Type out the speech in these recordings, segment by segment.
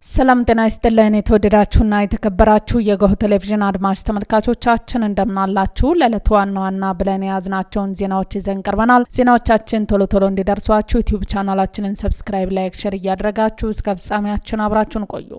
ሰላም ጤና ይስጥልኝ የተወደዳችሁና የተከበራችሁ የጎህ ቴሌቪዥን አድማጭ ተመልካቾቻችን እንደምናላችሁ ለዕለቱ ዋና ብለን ያዝናቸውን ዜናዎች ይዘን ቀርበናል። ዜናዎቻችን ቶሎ እንዲደርሷችሁ ዩቲዩብ ቻናላችንን ሰብስክራይብ፣ ላይክ፣ ሼር እያደረጋችሁ እስከ ፍጻሜያችን አብራችሁን ቆዩ።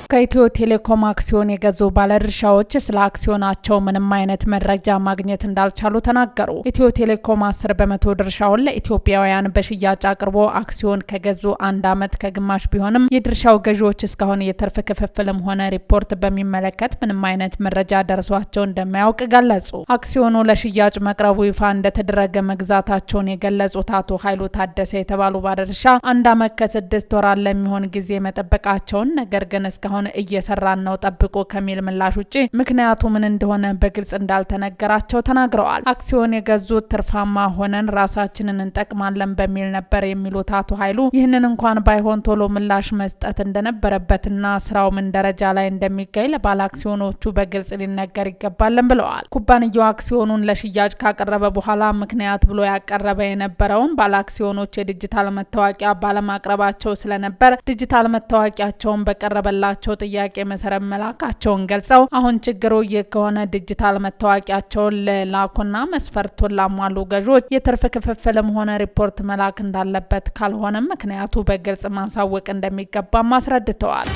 ከኢትዮ ቴሌኮም አክሲዮን የገዙ ባለድርሻዎች ስለ አክሲዮናቸው ምንም አይነት መረጃ ማግኘት እንዳልቻሉ ተናገሩ። ኢትዮ ቴሌኮም 10% ድርሻውን ለኢትዮጵያውያን በሽያጭ አቅርቦ አክሲዮን ከገዙ 1 ዓመት ከግማሽ ቢሆንም የድርሻው ገዢዎች እስካሁን የትርፍ ክፍፍልም ሆነ ሪፖርት በሚመለከት ምንም አይነት መረጃ ደርሷቸው እንደማያውቅ ገለጹ። አክሲዮኑ ለሽያጭ መቅረቡ ይፋ እንደተደረገ መግዛታቸውን የገለጹት አቶ ኃይሉ ታደሰ የተባሉ ባለድርሻ 1 ዓመት ከ6 ወራት ለሚሆን ጊዜ መጠበቃቸውን ነገር ግን እስካሁን እየሰራን ነው ጠብቆ ከሚል ምላሽ ውጪ ምክንያቱ ምን እንደሆነ በግልጽ እንዳልተነገራቸው ተናግረዋል። አክሲዮን የገዙት ትርፋማ ሆነን ራሳችንን እንጠቅማለን በሚል ነበር የሚሉት አቶ ኃይሉ ይህንን እንኳን ባይሆን ቶሎ ምላሽ መስጠት እንደነበረበትና ስራው ምን ደረጃ ላይ እንደሚገኝ ለባለ አክሲዮኖቹ በግልጽ ሊነገር ይገባልን ብለዋል። ኩባንያው አክሲዮኑን ለሽያጭ ካቀረበ በኋላ ምክንያት ብሎ ያቀረበ የነበረውን ባለ አክሲዮኖች የዲጂታል መታወቂያ ባለማቅረባቸው ስለነበር ዲጂታል መታወቂያቸውን በቀረበላቸው ጥያቄ መሰረት መላካቸውን ገልጸው አሁን ችግሩ ይህ ከሆነ ዲጂታል መታወቂያቸውን ለላኩና መስፈርቱን ላሟሉ ገዢዎች የትርፍ ክፍፍልም ሆነ ሪፖርት መላክ እንዳለበት ካልሆነም ምክንያቱ በግልጽ ማሳወቅ እንደሚገባም አስረድተዋል።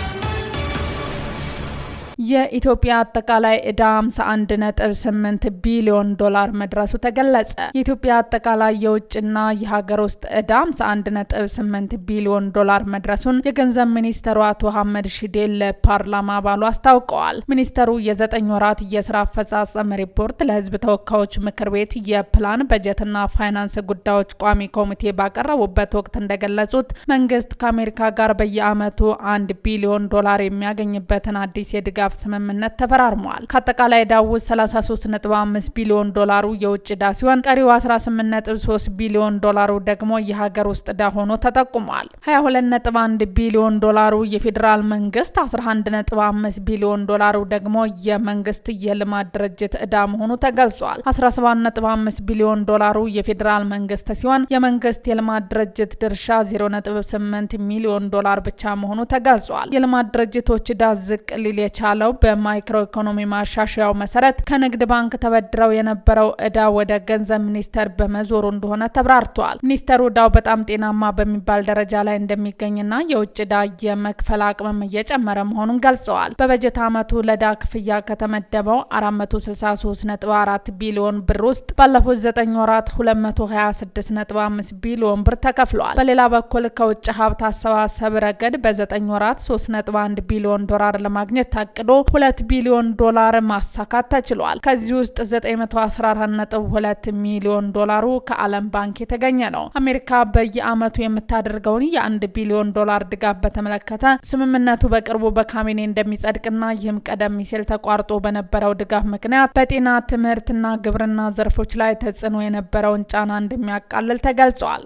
የኢትዮጵያ አጠቃላይ ዕዳ 51.8 ቢሊዮን ዶላር መድረሱ ተገለጸ። የኢትዮጵያ አጠቃላይ የውጭና የሀገር ውስጥ ዕዳ 51.8 ቢሊዮን ዶላር መድረሱን የገንዘብ ሚኒስተሩ አቶ አህመድ ሺዴ ለፓርላማ አባሉ አስታውቀዋል። ሚኒስተሩ የ9 ወራት የስራ አፈጻጸም ሪፖርት ለሕዝብ ተወካዮች ምክር ቤት የፕላን በጀትና ፋይናንስ ጉዳዮች ቋሚ ኮሚቴ ባቀረቡበት ወቅት እንደገለጹት መንግስት ከአሜሪካ ጋር በየዓመቱ 1 ቢሊዮን ዶላር የሚያገኝበትን አዲስ የድጋፍ ስምምነት ተፈራርመዋል። ከአጠቃላይ ዕዳው 33.5 ቢሊዮን ዶላሩ የውጭ ዕዳ ሲሆን ቀሪው 18.3 ቢሊዮን ዶላሩ ደግሞ የሀገር ውስጥ ዕዳ ሆኖ ተጠቁሟል። 22.1 ቢሊዮን ዶላሩ የፌዴራል መንግስት፣ 11.5 ቢሊዮን ዶላሩ ደግሞ የመንግስት የልማት ድርጅት ዕዳ መሆኑ ተገልጿል። 17.5 ቢሊዮን ዶላሩ የፌዴራል መንግስት ሲሆን የመንግስት የልማት ድርጅት ድርሻ 0.8 ሚሊዮን ዶላር ብቻ መሆኑ ተገልጿል። የልማት ድርጅቶች ዕዳ ዝቅ ሊል የቻለው በማይክሮ ኢኮኖሚ ማሻሻያው መሰረት ከንግድ ባንክ ተበድረው የነበረው ዕዳ ወደ ገንዘብ ሚኒስቴር በመዞሩ እንደሆነ ተብራርቷል። ሚኒስቴሩ ዕዳው በጣም ጤናማ በሚባል ደረጃ ላይ እንደሚገኝና የውጭ ዕዳ የመክፈል አቅምም እየጨመረ መሆኑን ገልጸዋል። በበጀት ዓመቱ ለዕዳ ክፍያ ከተመደበው 463.4 ቢሊዮን ብር ውስጥ ባለፉት 9 ወራት 226.5 ቢሊዮን ብር ተከፍሏል። በሌላ በኩል ከውጭ ሀብት አሰባሰብ ረገድ በ9 ወራት 3.1 ቢሊዮን ዶላር ለማግኘት ታቅዶ 2 ቢሊዮን ዶላር ማሳካት ተችሏል። ከዚህ ውስጥ 914.2 ሚሊዮን ዶላሩ ከዓለም ባንክ የተገኘ ነው። አሜሪካ በየዓመቱ የምታደርገውን የ1 ቢሊዮን ዶላር ድጋፍ በተመለከተ ስምምነቱ በቅርቡ በካቢኔ እንደሚጸድቅና ይህም ቀደም ሲል ተቋርጦ በነበረው ድጋፍ ምክንያት በጤና፣ ትምህርትና ግብርና ዘርፎች ላይ ተጽዕኖ የነበረውን ጫና እንደሚያቃልል ተገልጿል።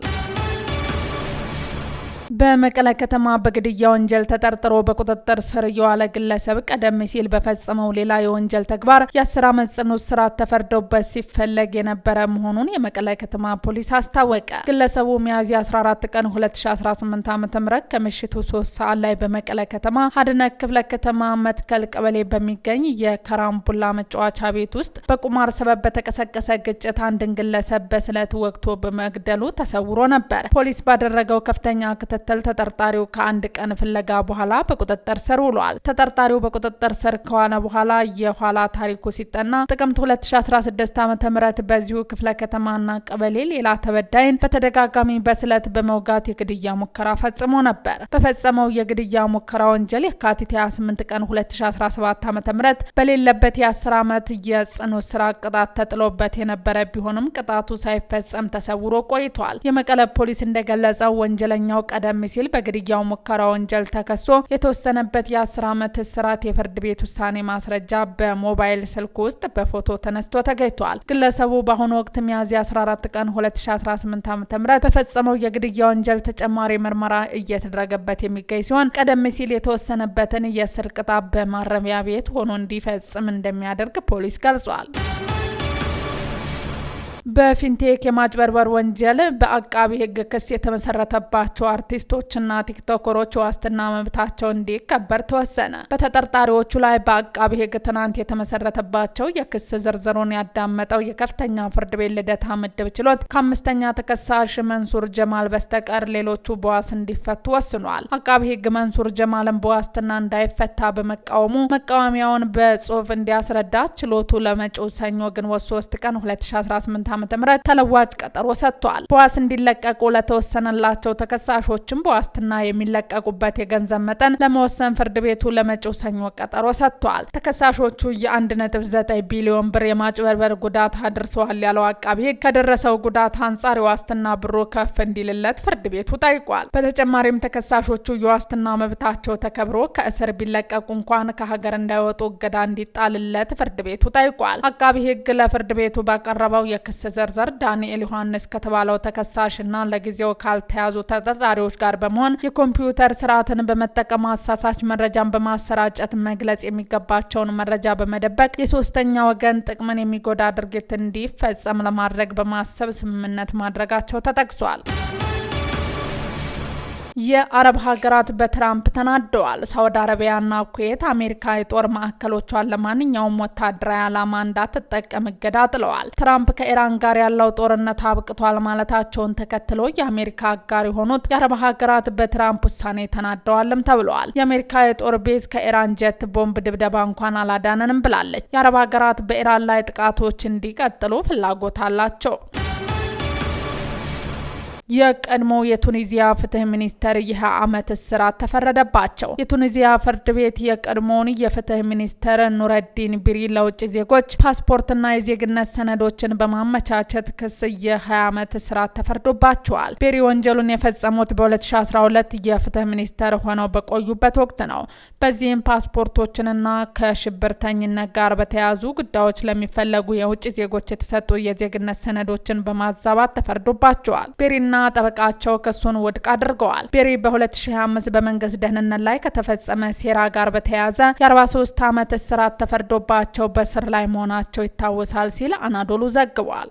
በመቀለ ከተማ በግድያ ወንጀል ተጠርጥሮ በቁጥጥር ስር የዋለ ግለሰብ ቀደም ሲል በፈጸመው ሌላ የወንጀል ተግባር የ10 ዓመት ጽኑ እስራት ተፈርዶበት ሲፈለግ የነበረ መሆኑን የመቀለ ከተማ ፖሊስ አስታወቀ። ግለሰቡ ሚያዝያ 14 ቀን 2018 ዓ.ም ከምሽቱ 3 ሰዓት ላይ በመቀለ ከተማ ሀድነክ ክፍለ ከተማ መትከል ቀበሌ በሚገኝ የካራምቡላ መጫወቻ ቤት ውስጥ በቁማር ሰበብ በተቀሰቀሰ ግጭት አንድን ግለሰብ በስለት ወግቶ በመግደሉ ተሰውሮ ነበር። ፖሊስ ባደረገው ከፍተኛ ክትትል ተጠርጣሪው ከአንድ ቀን ፍለጋ በኋላ በቁጥጥር ስር ውሏል። ተጠርጣሪው በቁጥጥር ስር ከዋለ በኋላ የኋላ ታሪኩ ሲጠና ጥቅምት 2016 ዓ.ም በዚሁ ክፍለ ከተማና ቀበሌ ሌላ ተበዳይን በተደጋጋሚ በስለት በመውጋት የግድያ ሙከራ ፈጽሞ ነበር። በፈጸመው የግድያ ሙከራ ወንጀል የካቲት 28 ቀን 2017 ዓ.ም በሌለበት የ10 ዓመት የጽኑ እስራት ቅጣት ተጥሎበት የነበረ ቢሆንም ቅጣቱ ሳይፈጸም ተሰውሮ ቆይቷል። የመቀለ ፖሊስ እንደገለጸው ወንጀለኛው ቀደም ሲል በግድያው ሙከራ ወንጀል ተከሶ የተወሰነበት የ10 ዓመት እስራት የፍርድ ቤት ውሳኔ ማስረጃ በሞባይል ስልክ ውስጥ በፎቶ ተነስቶ ተገኝቷል። ግለሰቡ በአሁኑ ወቅት ሚያዝያ 14 ቀን 2018 ዓ.ም በፈጸመው የግድያ ወንጀል ተጨማሪ ምርመራ እየተደረገበት የሚገኝ ሲሆን ቀደም ሲል የተወሰነበትን የእስር ቅጣት በማረሚያ ቤት ሆኖ እንዲፈጽም እንደሚያደርግ ፖሊስ ገልጿል። በፊንቴክ የማጭበርበር ወንጀል በአቃቢ ሕግ ክስ የተመሰረተባቸው አርቲስቶችና ቲክቶከሮች ዋስትና መብታቸው እንዲከበር ተወሰነ። በተጠርጣሪዎቹ ላይ በአቃቢ ሕግ ትናንት የተመሰረተባቸው የክስ ዝርዝሩን ያዳመጠው የከፍተኛ ፍርድ ቤት ልደታ ምድብ ችሎት ከአምስተኛ ተከሳሽ መንሱር ጀማል በስተቀር ሌሎቹ በዋስ እንዲፈቱ ወስኗል። አቃቢ ሕግ መንሱር ጀማልን በዋስትና እንዳይፈታ በመቃወሙ መቃወሚያውን በጽሁፍ እንዲያስረዳ ችሎቱ ለመጪው ሰኞ ግንቦት 3 ቀን 2018 ዓ.ም ተለዋጭ ቀጠሮ ሰጥቷል። በዋስ እንዲለቀቁ ለተወሰነላቸው ተከሳሾችም በዋስትና የሚለቀቁበት የገንዘብ መጠን ለመወሰን ፍርድ ቤቱ ለመጪው ሰኞ ቀጠሮ ሰጥቷል። ተከሳሾቹ የ1.9 ቢሊዮን ብር የማጭበርበር ጉዳት አድርሰዋል ያለው አቃቢ ሕግ ከደረሰው ጉዳት አንጻር የዋስትና ብሩ ከፍ እንዲልለት ፍርድ ቤቱ ጠይቋል። በተጨማሪም ተከሳሾቹ የዋስትና መብታቸው ተከብሮ ከእስር ቢለቀቁ እንኳን ከሀገር እንዳይወጡ እገዳ እንዲጣልለት ፍርድ ቤቱ ጠይቋል። አቃቢ ሕግ ለፍርድ ቤቱ ባቀረበው የክስ ዝርዝር ዳንኤል ዮሐንስ ከተባለው ተከሳሽና ለጊዜው ካልተያዙ ተጠርጣሪዎች ጋር በመሆን የኮምፒውተር ስርዓትን በመጠቀም አሳሳች መረጃን በማሰራጨት መግለጽ የሚገባቸውን መረጃ በመደበቅ የሶስተኛ ወገን ጥቅምን የሚጎዳ ድርጊት እንዲፈጸም ለማድረግ በማሰብ ስምምነት ማድረጋቸው ተጠቅሷል። የአረብ ሀገራት በትራምፕ ተናደዋል። ሳውዲ አረቢያና ኩዌት አሜሪካ የጦር ማዕከሎቿን ለማንኛውም ወታደራዊ ዓላማ እንዳትጠቀም እገዳ ጥለዋል። ትራምፕ ከኢራን ጋር ያለው ጦርነት አብቅቷል ማለታቸውን ተከትሎ የአሜሪካ አጋር የሆኑት የአረብ ሀገራት በትራምፕ ውሳኔ ተናደዋልም ተብለዋል። የአሜሪካ የጦር ቤዝ ከኢራን ጀት ቦምብ ድብደባ እንኳን አላዳነንም ብላለች። የአረብ ሀገራት በኢራን ላይ ጥቃቶች እንዲቀጥሉ ፍላጎት አላቸው። የቀድሞ የቱኒዚያ ፍትህ ሚኒስተር የ20 ዓመት እስራት ተፈረደባቸው። የቱኒዚያ ፍርድ ቤት የቀድሞውን የፍትህ ሚኒስተር ኑረዲን ቢሪ ለውጭ ዜጎች ፓስፖርትና የዜግነት ሰነዶችን በማመቻቸት ክስ የ20 ዓመት እስራት ተፈርዶባቸዋል። ቢሪ ወንጀሉን የፈጸሙት በ2012 የፍትህ ሚኒስተር ሆነው በቆዩበት ወቅት ነው። በዚህም ፓስፖርቶችንና ከሽብርተኝነት ጋር በተያያዙ ጉዳዮች ለሚፈለጉ የውጭ ዜጎች የተሰጡ የዜግነት ሰነዶችን በማዛባት ተፈርዶባቸዋል። ቢሪና ጠበቃቸው ክሱን ውድቅ አድርገዋል። ቢሪ በ2025 በመንግስት ደህንነት ላይ ከተፈጸመ ሴራ ጋር በተያያዘ የ43 ዓመት እስራት ተፈርዶባቸው በስር ላይ መሆናቸው ይታወሳል ሲል አናዶሉ ዘግቧል።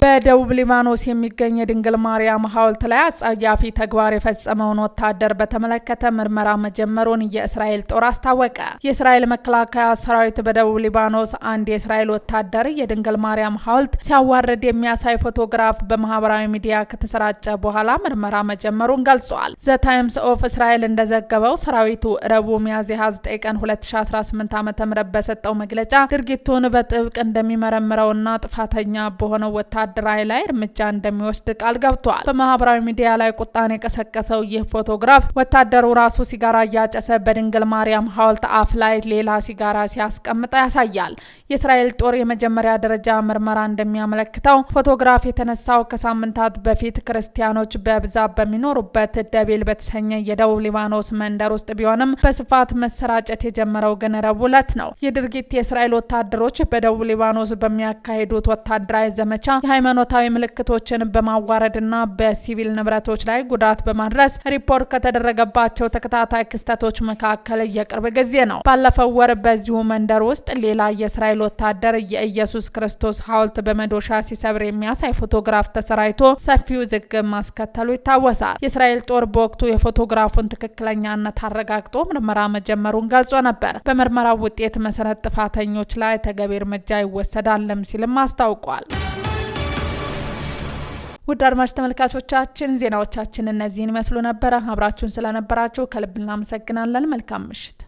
በደቡብ ሊባኖስ የሚገኝ የድንግል ማርያም ሐውልት ላይ አጸያፊ ተግባር የፈጸመውን ወታደር በተመለከተ ምርመራ መጀመሩን የእስራኤል ጦር አስታወቀ። የእስራኤል መከላከያ ሰራዊት በደቡብ ሊባኖስ አንድ የእስራኤል ወታደር የድንግል ማርያም ሐውልት ሲያዋርድ የሚያሳይ ፎቶግራፍ በማህበራዊ ሚዲያ ከተሰራጨ በኋላ ምርመራ መጀመሩን ገልጿል። ዘ ታይምስ ኦፍ እስራኤል እንደዘገበው ሰራዊቱ ረቡዕ ሚያዝያ 29 ቀን 2018 ዓ.ም በሰጠው መግለጫ ድርጊቱን በጥብቅ እንደሚመረምረውና ጥፋተኛ በሆነው ወታደራዊ ላይ እርምጃ እንደሚወስድ ቃል ገብቷል። በማህበራዊ ሚዲያ ላይ ቁጣን የቀሰቀሰው ይህ ፎቶግራፍ ወታደሩ ራሱ ሲጋራ እያጨሰ በድንግል ማርያም ሐውልት አፍ ላይ ሌላ ሲጋራ ሲያስቀምጥ ያሳያል። የእስራኤል ጦር የመጀመሪያ ደረጃ ምርመራ እንደሚያመለክተው ፎቶግራፍ የተነሳው ከሳምንታት በፊት ክርስቲያኖች በብዛት በሚኖሩበት ደቤል በተሰኘ የደቡብ ሊባኖስ መንደር ውስጥ ቢሆንም በስፋት መሰራጨት የጀመረው ግን ረቡዕ ዕለት ነው። የድርጊት የእስራኤል ወታደሮች በደቡብ ሊባኖስ በሚያካሂዱት ወታደራዊ ዘመቻ ሃይማኖታዊ ምልክቶችን በማዋረድና በሲቪል ንብረቶች ላይ ጉዳት በማድረስ ሪፖርት ከተደረገባቸው ተከታታይ ክስተቶች መካከል የቅርብ ጊዜ ነው። ባለፈው ወር በዚሁ መንደር ውስጥ ሌላ የእስራኤል ወታደር የኢየሱስ ክርስቶስ ሐውልት በመዶሻ ሲሰብር የሚያሳይ ፎቶግራፍ ተሰራይቶ ሰፊው ውዝግብ ማስከተሉ ይታወሳል። የእስራኤል ጦር በወቅቱ የፎቶግራፉን ትክክለኛነት አረጋግጦ ምርመራ መጀመሩን ገልጾ ነበር። በምርመራው ውጤት መሰረት ጥፋተኞች ላይ ተገቢ እርምጃ ይወሰዳልም ሲልም አስታውቋል። ውድ አድማጭ ተመልካቾቻችን ዜናዎቻችን እነዚህን ይመስሉ ነበር። አብራችሁን ስለነበራችሁ ከልብ እናመሰግናለን። መልካም ምሽት።